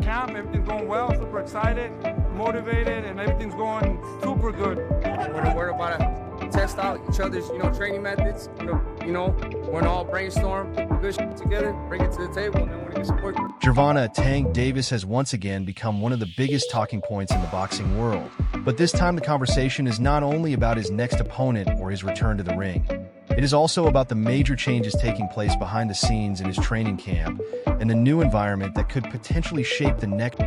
camp. Everything's going well, super excited, motivated, and everything's going super good. We're about to test out each other's, training methods. We're gonna all brainstorm, put the good shit together, bring it to the table, and then we're gonna get support. Gervonta "Tank" Davis has once again become one of the biggest talking points in the boxing world. But this time the conversation is not only about his next opponent or his return to the ring. It is also about the major changes taking place behind the scenes in his training camp and the new environment that could potentially shape the next.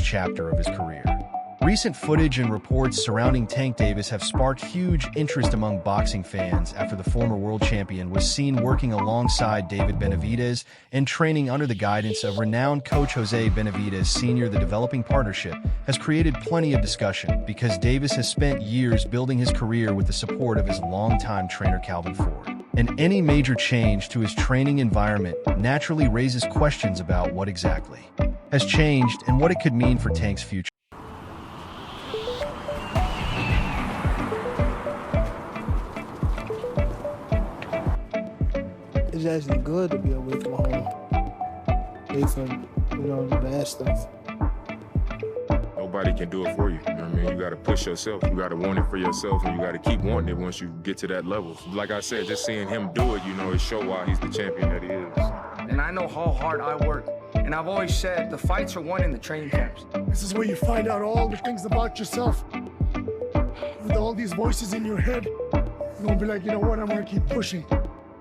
Chapter of his career. Recent footage and reports surrounding Tank Davis have sparked huge interest among boxing fans after the former world champion was seen working alongside David Benavidez and training under the guidance of renowned coach Jose Benavidez Sr. The developing partnership has created plenty of discussion because Davis has spent years building his career with the support of his longtime trainer Calvin Ford. And any major change to his training environment naturally raises questions about what exactly has changed and what it could mean for Tank's future. It's actually good to be away from home, away from, the bad stuff. Nobody can do it for you. You know what I mean? You got to push yourself. You got to want it for yourself, and you got to keep wanting it once you get to that level. Like I said, just seeing him do it, it shows why he's the champion that he is. And I know how hard I work. And I've always said the fights are won in the training camps. This is where you find out all the things about yourself. With all these voices in your head, you're gonna be like, you know what, I'm gonna keep pushing.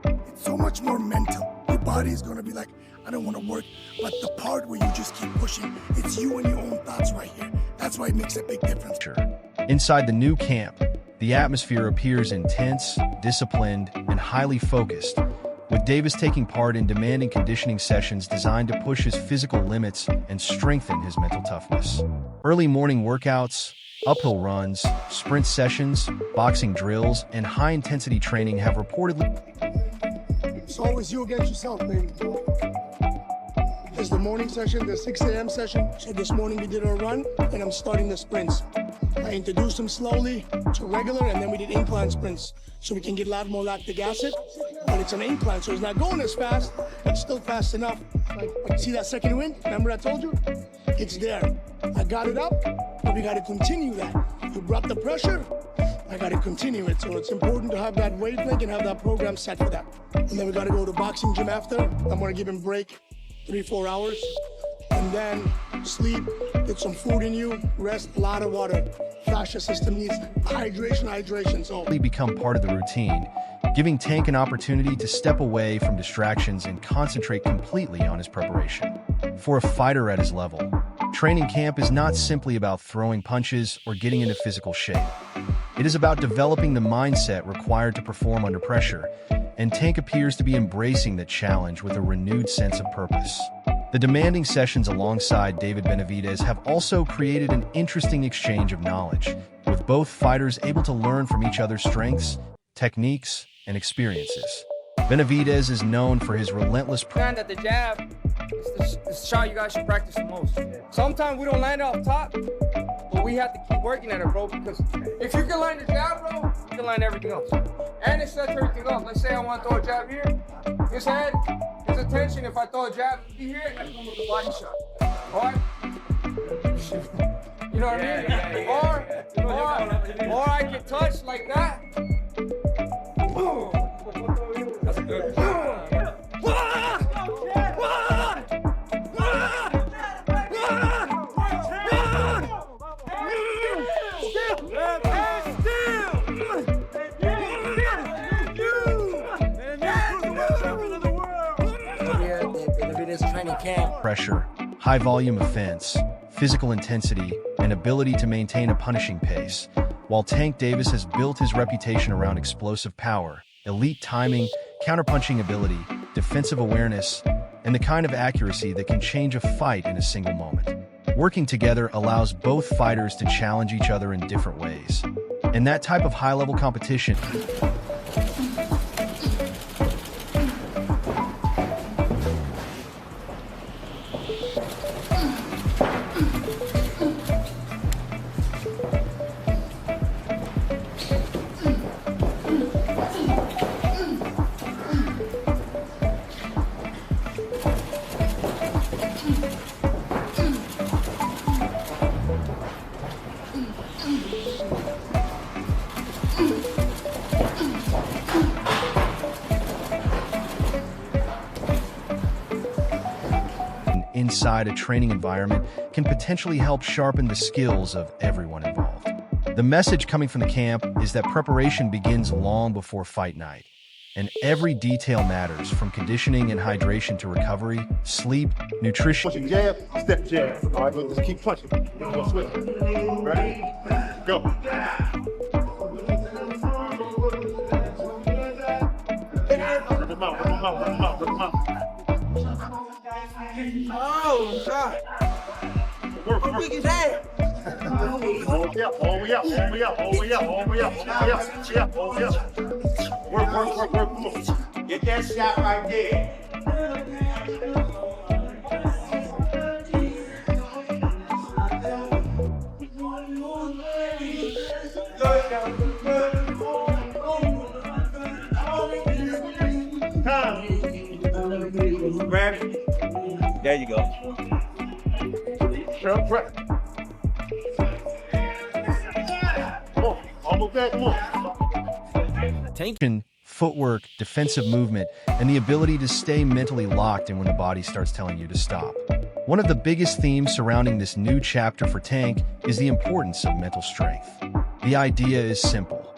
It's so much more mental. Your body is gonna be like, I don't wanna work. But the part where you just keep pushing, it's you and your own thoughts right here. That's why it makes a big difference. Inside the new camp, the atmosphere appears intense, disciplined, and highly focused, with Davis taking part in demanding conditioning sessions designed to push his physical limits and strengthen his mental toughness. Early morning workouts, uphill runs, sprint sessions, boxing drills, and high-intensity training have reportedly... It's always you against yourself, baby. There's the morning session, the 6 a.m. session. So this morning we did our run, and I'm starting the sprints. I introduced them slowly to regular, and then we did incline sprints, so we can get a lot more lactic acid. But it's an incline, so it's not going as fast, but still fast enough. Like see that second wind? Remember I told you? It's there. I got it up, but we got to continue that. You brought the pressure, I got to continue it. So it's important to have that wavelength and have that program set for that. And then we got to go to boxing gym after. I'm going to give him break 3-4 hours. And then sleep, get some food in you, rest, a lot of water. Fascia system needs hydration. So become part of the routine, giving Tank an opportunity to step away from distractions and concentrate completely on his preparation. For a fighter at his level, training camp is not simply about throwing punches or getting into physical shape. It is about developing the mindset required to perform under pressure, and Tank appears to be embracing the challenge with a renewed sense of purpose. The demanding sessions alongside David Benavidez have also created an interesting exchange of knowledge, with both fighters able to learn from each other's strengths, techniques, and experiences. Benavidez is known for his relentless... Land at the jab is the shot you guys should practice the most. Sometimes we don't land it off top, but we have to keep working at it, bro, because if you can land the jab, bro, you can land everything else. And it sets everything up. Let's say I want to throw a jab here. His head, his attention, if I throw a jab here, I come with a body shot. All right? You know what I mean? Or I can touch like that. Boom. That's a good pressure, high volume offense, physical intensity, and ability to maintain a punishing pace, while Tank Davis has built his reputation around explosive power, elite timing, counterpunching ability, defensive awareness, and the kind of accuracy that can change a fight in a single moment. Working together allows both fighters to challenge each other in different ways. And that type of high-level competition inside a training environment can potentially help sharpen the skills of everyone involved. The message coming from the camp is that preparation begins long before fight night, and every detail matters, from conditioning and hydration to recovery, sleep, nutrition. Punch jab, step jab. All right, let's keep punching. Go switch. Ready? Go. Rip him out, rip him out, rip him out, rip him out. Oh, God. Work, How work. big is that? All the way up, all the way up, all the way up, all the way up, all the way up, all the way up, yeah, all the way up. Work, work, work, work, come on. Get that shot right there. Time. Grab it. There you go. Come on, almost there, come on. Tension, footwork, defensive movement, and the ability to stay mentally locked in when the body starts telling you to stop. One of the biggest themes surrounding this new chapter for Tank is the importance of mental strength. The idea is simple.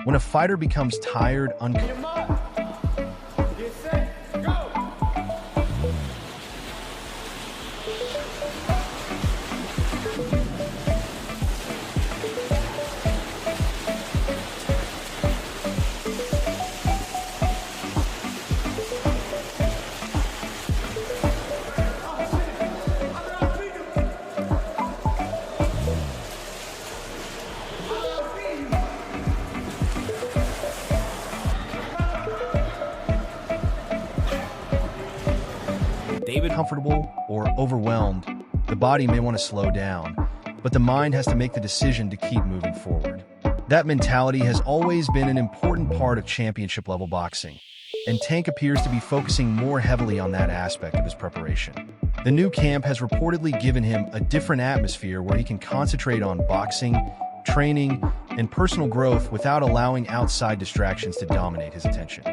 When a fighter becomes tired, uncomfortable or overwhelmed, the body may want to slow down, but the mind has to make the decision to keep moving forward. That mentality has always been an important part of championship-level boxing, and Tank appears to be focusing more heavily on that aspect of his preparation. The new camp has reportedly given him a different atmosphere where he can concentrate on boxing, training, and personal growth without allowing outside distractions to dominate his attention.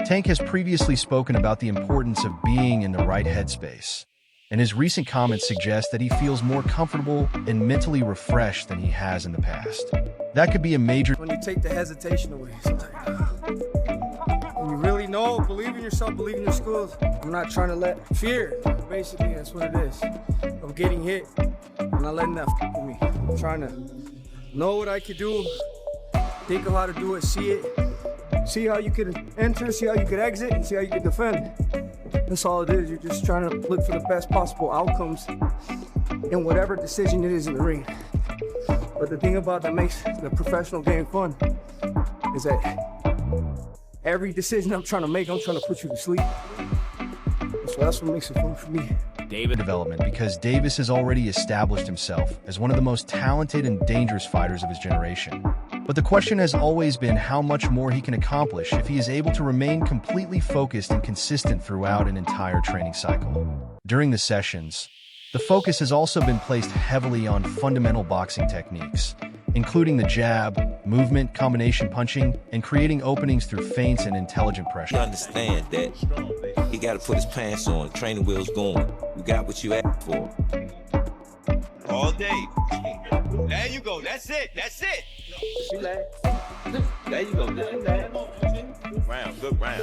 Tank has previously spoken about the importance of being in the right headspace, and his recent comments suggest that he feels more comfortable and mentally refreshed than he has in the past. That could be a major... When you take the hesitation away, it's like, when you really know, believe in yourself, believe in your skills. I'm not trying to let fear, basically, that's what it is, of getting hit. I'm not letting that with me. I'm trying to know what I could do, think of how to do it, see it, see how you could enter, see how you could exit, and see how you could defend. That's all it is. You're just trying to look for the best possible outcomes in whatever decision it is in the ring. But the thing about that makes the professional game fun is that every decision I'm trying to make, I'm trying to put you to sleep. So that's what makes it fun for me. David development, because Davis has already established himself as one of the most talented and dangerous fighters of his generation. But the question has always been how much more he can accomplish if he is able to remain completely focused and consistent throughout an entire training cycle. During the sessions, the focus has also been placed heavily on fundamental boxing techniques, including the jab, movement, combination punching, and creating openings through feints and intelligent pressure. You understand that he got to put his pants on, training wheels going. You got what you asked for. All day. There you go. That's it. That's it. There you go. Round, good round.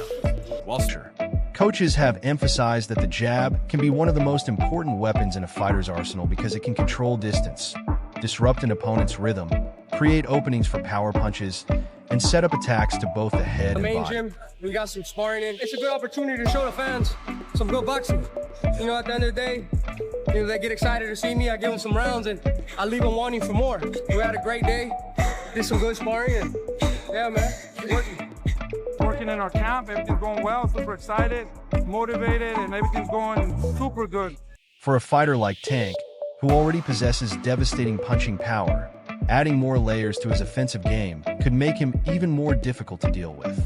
Walter. Coaches have emphasized that the jab can be one of the most important weapons in a fighter's arsenal because it can control distance, disrupt an opponent's rhythm, create openings for power punches, and set up attacks to both the head The and main body. gym, we got some sparring in. It's a good opportunity to show the fans some good boxing. You know, at the end of the day, you know, they get excited to see me. I give them some rounds, and I leave them wanting for more. We had a great day, did some good sparring, and yeah, man, Working in our camp, everything's going well, super excited, motivated, and everything's going super good. For a fighter like Tank, who already possesses devastating punching power, adding more layers to his offensive game could make him even more difficult to deal with.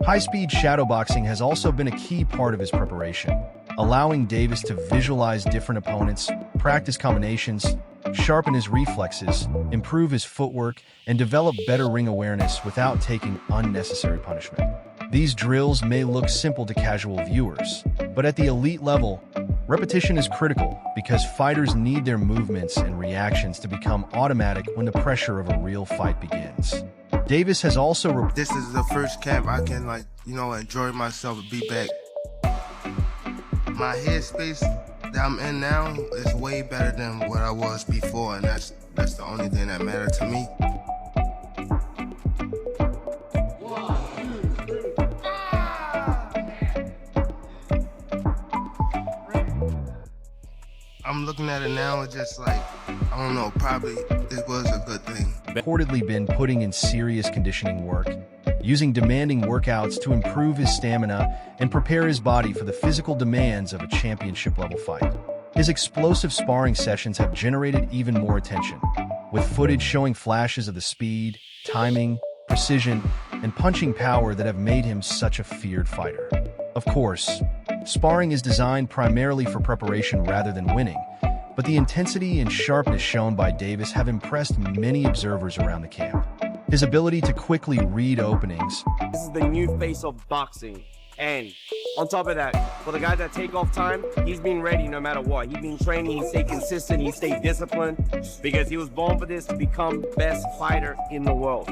High-speed shadowboxing has also been a key part of his preparation, allowing Davis to visualize different opponents, practice combinations, sharpen his reflexes, improve his footwork, and develop better ring awareness without taking unnecessary punishment. These drills may look simple to casual viewers, but at the elite level, Repetition is critical because fighters need their movements and reactions to become automatic when the pressure of a real fight begins. Davis has also This is the first camp I can, enjoy myself and be back. My headspace that I'm in now is way better than what I was before, and that's the only thing that matters to me. I'm looking at it now, it's just like, I don't know, probably this was a good thing. Reportedly been putting in serious conditioning work, using demanding workouts to improve his stamina and prepare his body for the physical demands of a championship-level fight. His explosive sparring sessions have generated even more attention, with footage showing flashes of the speed, timing, precision, and punching power that have made him such a feared fighter. Of course, sparring is designed primarily for preparation rather than winning, but the intensity and sharpness shown by Davis have impressed many observers around the camp. His ability to quickly read openings. This is the new face of boxing. And on top of that, for the guys that take off time, he's been ready no matter what. He's been training, he stayed consistent, he stayed disciplined, because he was born for this to become best fighter in the world.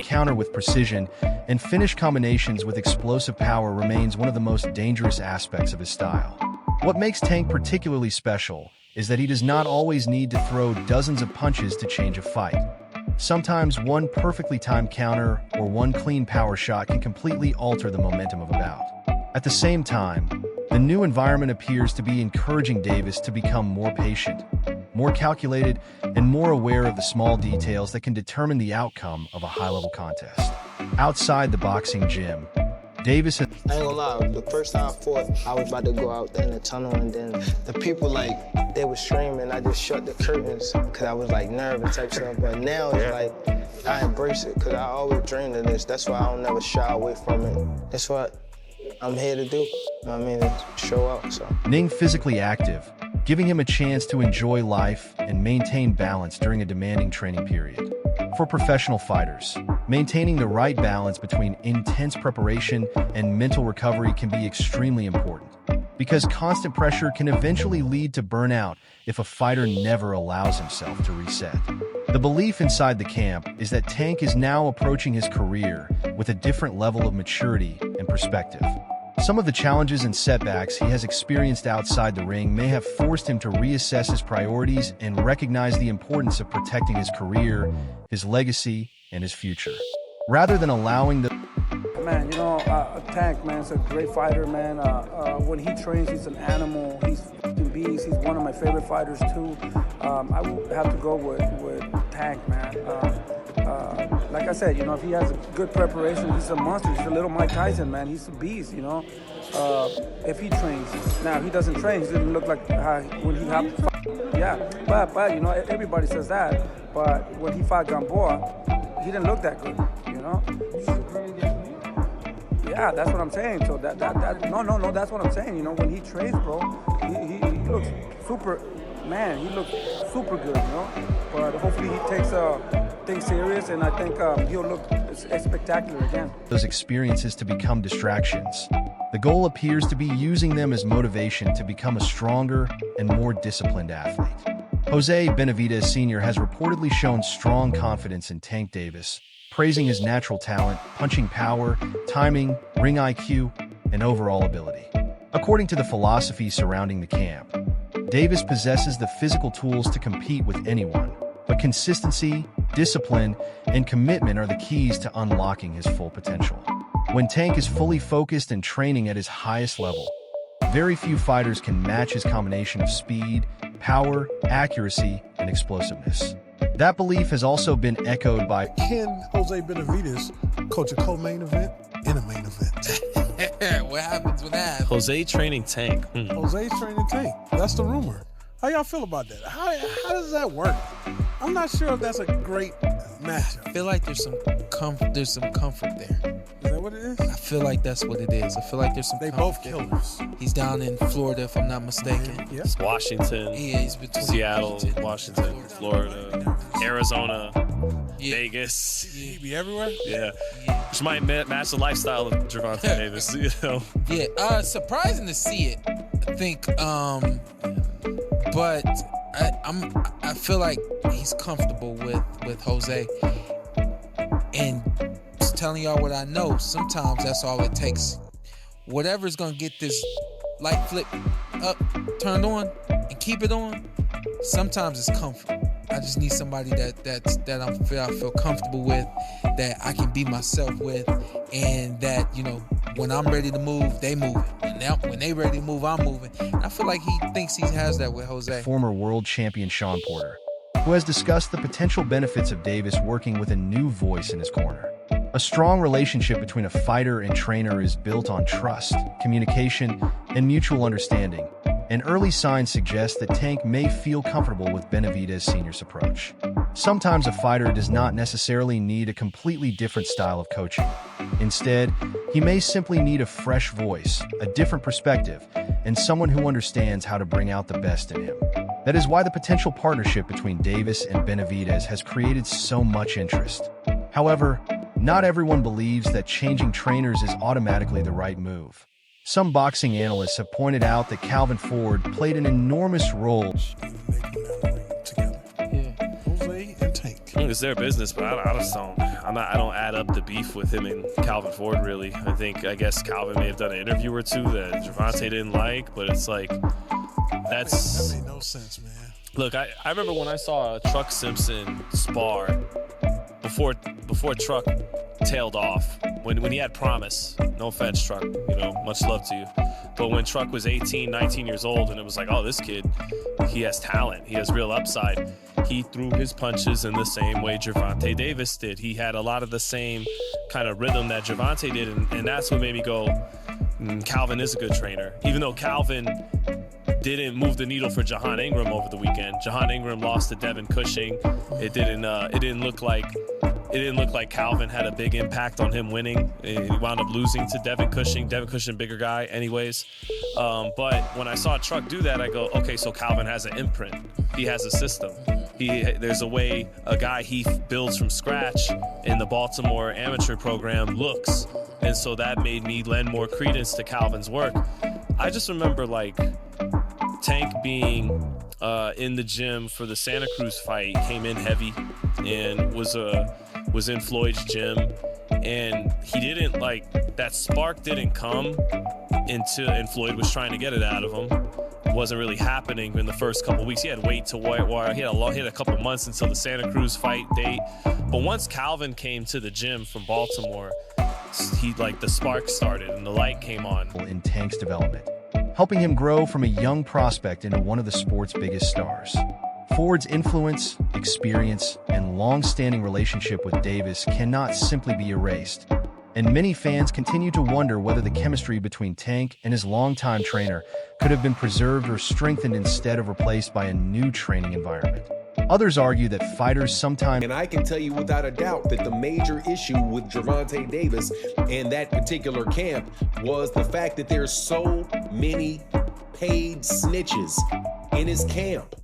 Counter with precision and finish combinations with explosive power remains one of the most dangerous aspects of his style. What makes Tank particularly special is that he does not always need to throw dozens of punches to change a fight. Sometimes one perfectly timed counter or one clean power shot can completely alter the momentum of a bout. At the same time, the new environment appears to be encouraging Davis to become more patient, more calculated, and more aware of the small details that can determine the outcome of a high-level contest. Outside the boxing gym, Davis has... I ain't gonna lie, the first time I fought, I was about to go out in the tunnel, and then the people, they were screaming. I just shut the curtains because I was, nervous type stuff. But now it's I embrace it because I always dreamed of this. That's why I don't never shy away from it. That's what I'm here to do. You know what I mean? To show up, so. Being physically active, giving him a chance to enjoy life and maintain balance during a demanding training period. For professional fighters, maintaining the right balance between intense preparation and mental recovery can be extremely important, because constant pressure can eventually lead to burnout if a fighter never allows himself to reset. The belief inside the camp is that Tank is now approaching his career with a different level of maturity and perspective. Some of the challenges and setbacks he has experienced outside the ring may have forced him to reassess his priorities and recognize the importance of protecting his career, his legacy, and his future. Rather than allowing the... Man, Tank, man, is a great fighter, man. When he trains, he's an animal. He's a beast. He's one of my favorite fighters, too. I would have to go with Tank, man. Like I said, if he has a good preparation, he's a monster. He's a little Mike Tyson, man. He's a beast, if he trains. Now, if he doesn't train, he doesn't look like when he have to fight. Yeah, but everybody says that. But when he fought Gamboa, he didn't look that good, Yeah, that's what I'm saying. So no, that's what I'm saying. When he trains, bro, he looks super, man, he looks super good, But hopefully he takes things serious, and I think he'll look spectacular again. Those experiences to become distractions. The goal appears to be using them as motivation to become a stronger and more disciplined athlete. Jose Benavidez Sr. has reportedly shown strong confidence in Tank Davis, praising his natural talent, punching power, timing, ring IQ, and overall ability. According to the philosophy surrounding the camp, Davis possesses the physical tools to compete with anyone, but consistency, discipline, and commitment are the keys to unlocking his full potential. When Tank is fully focused and training at his highest level, very few fighters can match his combination of speed, power, accuracy, and explosiveness. That belief has also been echoed by... Can Jose Benavidez coach a co-main event in a main event? What happens with that? Jose training Tank. Jose's training Tank. That's the rumor. How y'all feel about that? How does that work? I'm not sure if that's a great matchup. I feel like there's some comfort there. Is that what it is? I feel like that's what it is. I feel like there's some They both killers. He's down in Florida, if I'm not mistaken. Yeah. It's Washington, He's between Seattle, Washington, Florida, Arizona, Vegas. He be everywhere? Yeah. Which might match the lifestyle of Gervonta Davis, Yeah, surprising to see it. think, but I feel like he's comfortable with Jose. And just telling y'all what I know, sometimes that's all it takes. Whatever's gonna get this light flip up, turned on, and keep it on, sometimes it's comfort. I just need somebody that I feel comfortable with, that I can be myself with, and that, you know, when I'm ready to move, they move it. When they ready to move, I'm moving. And I feel like he thinks he has that with Jose. Former world champion Shawn Porter, who has discussed the potential benefits of Davis working with a new voice in his corner. A strong relationship between a fighter and trainer is built on trust, communication, and mutual understanding, and early signs suggest that Tank may feel comfortable with Benavidez Sr.'s approach. Sometimes a fighter does not necessarily need a completely different style of coaching. Instead, he may simply need a fresh voice, a different perspective, and someone who understands how to bring out the best in him. That is why the potential partnership between Davis and Benavidez has created so much interest. However, not everyone believes that changing trainers is automatically the right move. Some boxing analysts have pointed out that Calvin Ford played an enormous role. Jose and Tank. It's their business, but I just don't. I don't add up the beef with him and Calvin Ford, really. I guess Calvin may have done an interview or two that Gervonta didn't like, but it's like, that made no sense, man. Look, I remember when I saw Truck Simpson spar before Truck tailed off, when he had promise. No offense, Truck, you know, much love to you. But when Truck was 18, 19 years old, and it was like, oh, this kid, he has talent, he has real upside. He threw his punches in the same way Gervonta Davis did. He had a lot of the same kind of rhythm that Gervonta did, and that's what made me go, Calvin is a good trainer. Even though Calvin didn't move the needle for Jahan Ingram over the weekend. Jahan Ingram lost to Devin Cushing. It didn't look like Calvin had a big impact on him winning. He wound up losing to Devin Cushing. Devin Cushing, bigger guy anyways. But when I saw Truck do that, I go, okay, so Calvin has an imprint. He has a system. There's a way a guy he builds from scratch in the Baltimore amateur program looks. And so that made me lend more credence to Calvin's work. I just remember, like, Tank being in the gym for the Santa Cruz fight, came in heavy and was in Floyd's gym, and he didn't, like, that spark didn't come and Floyd was trying to get it out of him. It wasn't really happening in the first couple weeks. He had to wait to wire. He had a couple months until the Santa Cruz fight date. But once Calvin came to the gym from Baltimore, the spark started and the light came on. In Tank's development, helping him grow from a young prospect into one of the sport's biggest stars. Ford's influence, experience, and long-standing relationship with Davis cannot simply be erased, and many fans continue to wonder whether the chemistry between Tank and his longtime trainer could have been preserved or strengthened instead of replaced by a new training environment. Others argue that fighters sometimes... And I can tell you without a doubt that the major issue with Gervonta Davis and that particular camp was the fact that there's so many paid snitches in his camp.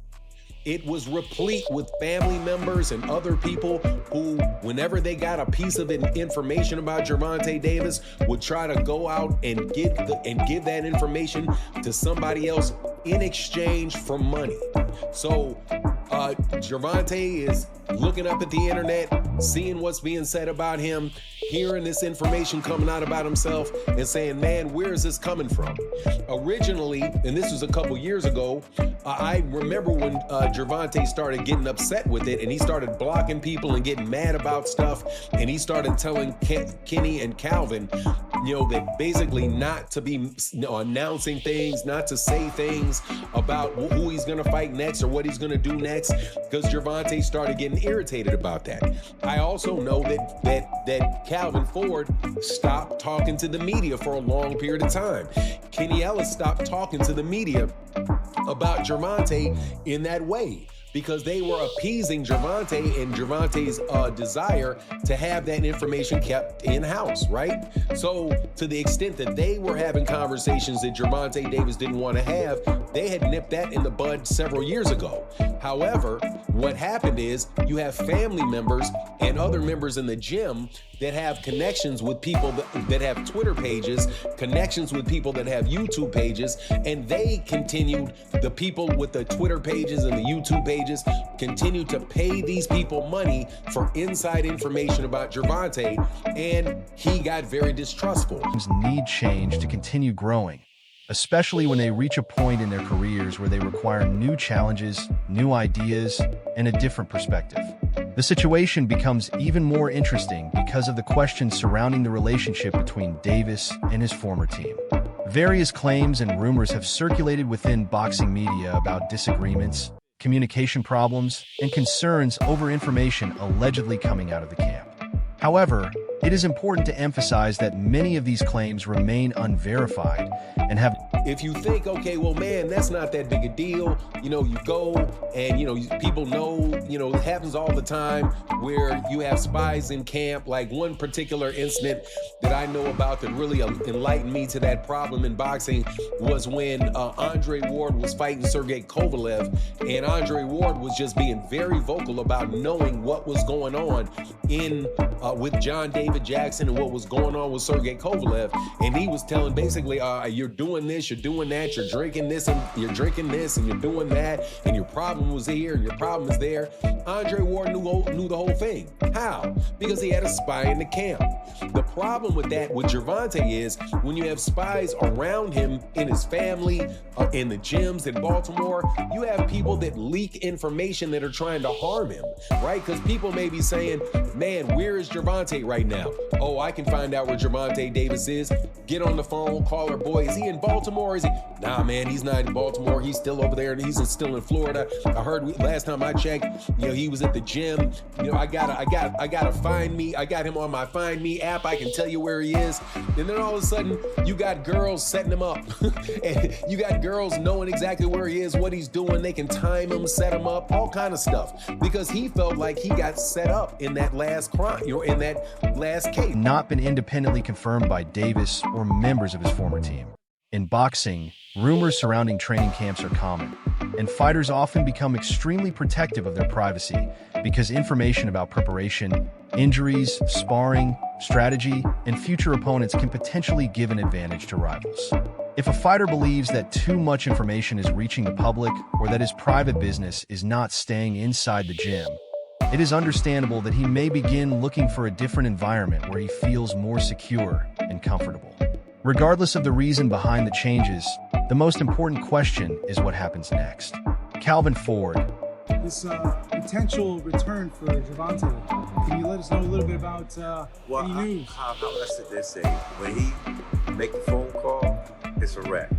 It was replete with family members and other people who, whenever they got a piece of information about Gervonta Davis, would try to go out and give that information to somebody else in exchange for money. So Gervonta is looking up at the internet, seeing what's being said about him, hearing this information coming out about himself, and saying, man, where is this coming from? Originally, and this was a couple years ago, I remember when Gervonta started getting upset with it, and he started blocking people and getting mad about stuff, and he started telling Kenny and Calvin, that basically not to be announcing things, not to say things about who he's going to fight next or what he's going to do next, because Gervonta started getting irritated about that. I also know that Calvin Ford stopped talking to the media for a long period of time. Kenny Ellis stopped talking to the media about Gervonta in that way. because they were appeasing Gervonta and Gervonta's desire to have that information kept in-house, right? So to the extent that they were having conversations that Gervonta Davis didn't want to have, they had nipped that in the bud several years ago. However, what happened is you have family members and other members in the gym that have connections with people that have Twitter pages, connections with people that have YouTube pages, and they continued, the people with the Twitter pages and the YouTube pages, continue to pay these people money for inside information about Gervonta, and he got very distrustful. Need change to continue growing, especially when they reach a point in their careers where they require new challenges, new ideas, and a different perspective. The situation becomes even more interesting because of the questions surrounding the relationship between Davis and his former team. Various claims and rumors have circulated within boxing media about disagreements, communication problems, and concerns over information allegedly coming out of the camp. However, it is important to emphasize that many of these claims remain unverified and have... If you think, okay, well, man, that's not that big a deal, you know, you go and, you know, people know, you know, it happens all the time where you have spies in camp. Like one particular incident that I know about that really enlightened me to that problem in boxing was when Andre Ward was fighting Sergey Kovalev, and Andre Ward was just being very vocal about knowing what was going on in with John David Jackson and what was going on with Sergey Kovalev. And he was telling basically, you're doing this, you're doing that, you're drinking this, and you're drinking this, and you're doing that, and your problem was here, and your problem is there. Andre Ward knew the whole thing. How? Because he had a spy in the camp. The problem with that, with Gervonta, is when you have spies around him, in his family, in the gyms in Baltimore, you have people that leak information that are trying to harm him, right? Because people may be saying, man, where is Gervonta right now? Oh, I can find out where Gervonta Davis is. Get on the phone, call her, boy, is he in Baltimore? Is he? Nah, man, he's not in Baltimore. He's still over there, and he's still in Florida. I heard last time I checked, you know, he was at the gym. You know, I gotta find me. I got him on my Find Me app. I can tell you where he is. And then all of a sudden, you got girls setting him up. And you got girls knowing exactly where he is, what he's doing. They can time him, set him up, all kind of stuff. Because he felt like he got set up in that last crime, you know, in that last case. Not been independently confirmed by Davis or members of his former team. In boxing, rumors surrounding training camps are common, and fighters often become extremely protective of their privacy because information about preparation, injuries, sparring, strategy, and future opponents can potentially give an advantage to rivals. If a fighter believes that too much information is reaching the public or that his private business is not staying inside the gym, it is understandable that he may begin looking for a different environment where he feels more secure and comfortable. Regardless of the reason behind the changes, the most important question is what happens next. Calvin Ford. This potential return for Gervonta, can you let us know a little bit about any news? How I sit there say, when he make the phone call, it's a wrap.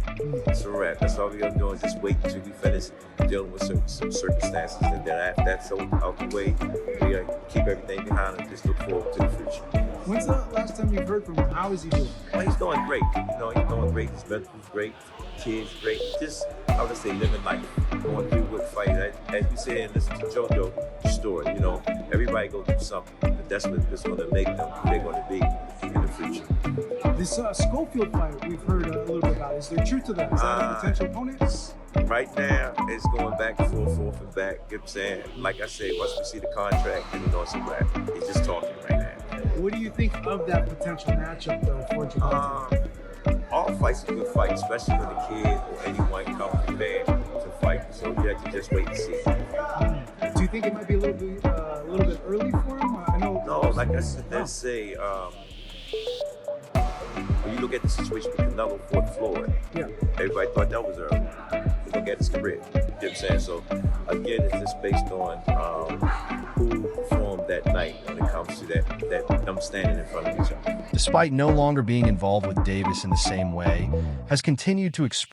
It's a wrap. That's all we gotta do is just wait until we finish dealing with some circumstances, and then after that's out the way, we gotta keep everything behind and just look forward to the future. When's the last time you've heard from him? How is he doing? Well, he's doing great. You know, he's doing great. His mental's great. Kids great. Just, I would say, living life. Going through with fight. As you said, and listen to JoJo's story, you know, everybody go through something. But that's what's going to make them who they're going to be in the future. This Schofield fight we've heard a little bit about. Is there truth to that? Is that a potential opponent? Right now, it's going back and forth and back. You know what I'm saying? Like I said, once we see the contract, then you know it's a wrap. He's just talking right now. What do you think of that potential matchup, though, for Gervonta? All fights are good fights, especially when a kid or anyone comes prepared to fight. So you have to just wait and see. Do you think it might be a little bit early for him? I know. No, like I said, let's say when you look at the situation with Canelo fought Floyd, everybody thought that was early. You look at his career. You know what I'm saying? So again, it's just based on who performed that night when it comes to that them standing in front of each other. Despite no longer being involved with Davis in the same way, has continued to express